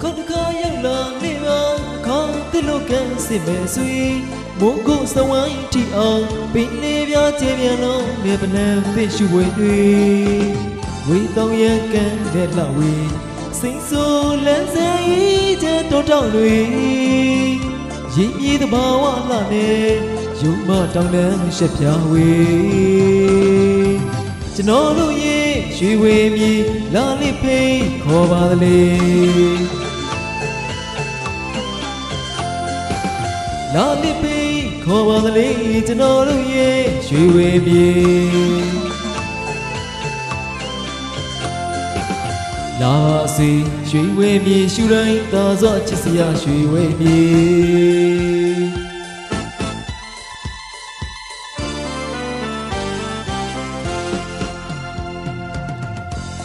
ခုတ်တခါရောက်လာနေပါခေါင်းတစ်လို့ကန်းစစ်မဲ့ဆွေမိုးကုတ်စဝိုင်းတီအောင်ပင်လေးပြကျေပြလုံးမြေပနံသိရှုဝဲတွေဝေတောင်ရကန်တဲ့လောက်ဝေစိန်ဆိုးလန်းစေးတဲ့တောတောင်တွေရင်းမြစ်တဘာဝလာနေရုံမတောင်တန်းရှက်ပြဝေကျွန်တော်တို့ရဲ့ရွှေဝေမြေလာလိဖိတ်ခေါ်ပါလေလာလိဖိတ်ခေါ်ပါလေကျွန်တော်တို့ရဲ့ရွှေဝေမြေလာစီရွှေဝေမြေရှူတိုင်းသာစောချစ်စရာရွှေဝေမြေ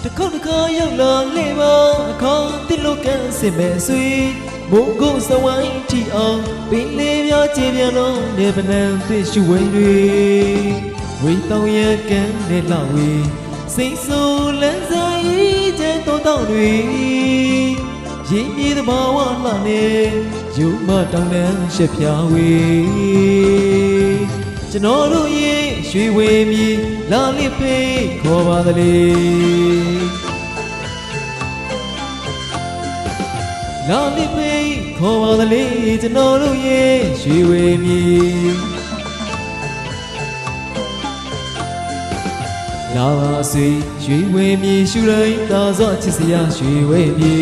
တခုတ်တခါရောက်လာလေပါခေါင်းတစ်လို့ကန်းစစ်မဲ့ဆွေမိုးကုတ်စဝိုင်းတီအောင်ပင်လေးပြကျေပြလုံးနေပနံသိရှုဝဲတွေဝေတောင်ရကန်နဲ့လောက်ဝေစိတ်ဆိုးလန်းစားရေးတဲ့တောတောင်တွေရင်းမြစ်တဘာဝလာနေရုံမတောင်တန်းရှက်ပြဝေကျွန်တော်တို့ရဲ့ရွှေဝေမြေလာလိဖိတ်ခေါ်ပါလေလာလိဖိတ်ခေါ်ပါလေကျွန်တော်တို့ရဲ့ရွှေဝေမြေလာပါစေရွှေဝေမြေရှူတိုင်းသာစောချစ်စရာရွှေဝေမြေ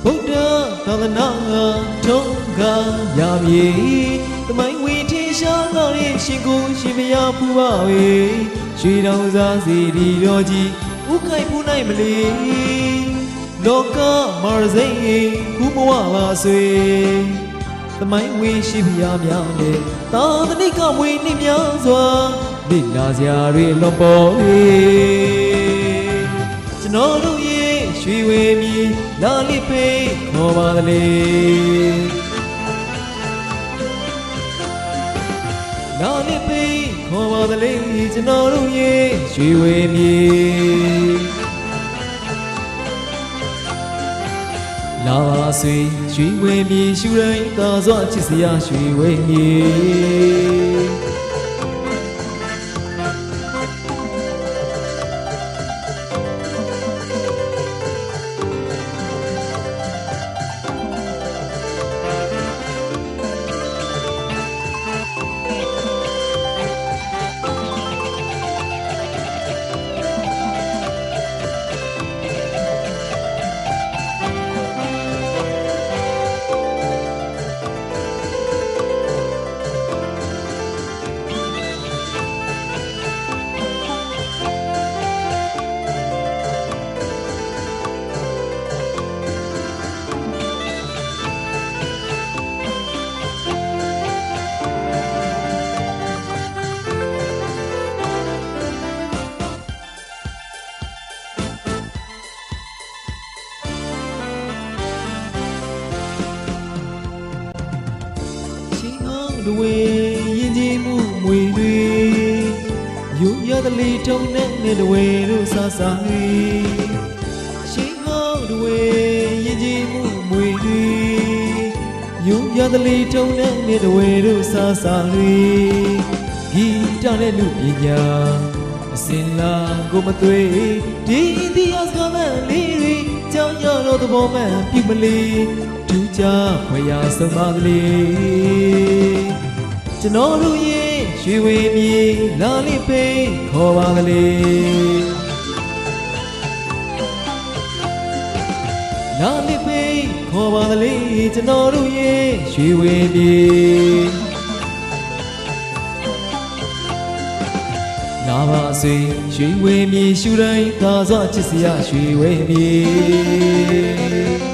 ဗုဒ္ဓသာသနာထုံးကားရမည်သမိုင်းဝီထင်ရှားလာတဲ့ရှင်ကိုရှင်ဘုရားဖူပါဝေရွှေတောင်စားစီဒီတော်ကြီးဥခိုင်ဖူးနိုင်မလီလောကမာရစိန်ခုမဝပါဆွေသမိုင်းဝီရှိဘုရားများနဲ့သာသနိကမွေနှိမ့်များစွာလိလာစရာတွေလွန်ပေါ်ကျွန်တော်တို့ရဲ့ရွှေဝေမြေလာလိဖိတ်ခေါ်ပါလေလာလိဖိတ်ခေါ်ပါလေကျွန်တော်တို့ရဲ့ရွှေဝေမြေလာပါစေရွှေဝေမြေရှူတိုင်းသာစွာချစ်စရာရွှေဝေမြေတွေရင်ကြီးမှုမွေတွေယူရသလီထုံနဲ့နေတွေတို့ဆာဆာတွေရှင်ဟောင်းတွေရင်ကြီးမှုမွေတွေယူရသလီထုံနဲ့နေတွေတို့ဆာဆာတွေဂီတနဲ့လူပညာအစင်လာကိုမသွေးဒီဒီအစကမလေးတွေကြောင်းရတော့သဘောမှန်ပြုမလီဒူးကြခွေရဆုံးပါကလေးကျွန်တော်တို့ရဲ့ရွှေဝေမြေလာလိဖိတ်ခေါ်ပါကလေးလာလိဖိတ်ခေါ်ပါကလေးကျွန်တော်တို့ရဲ့ရွှေဝေမြေလာပါစေရွှေဝေမြေရှူတိုင်းသာစွာချစ်စရာရွှေဝေမြေ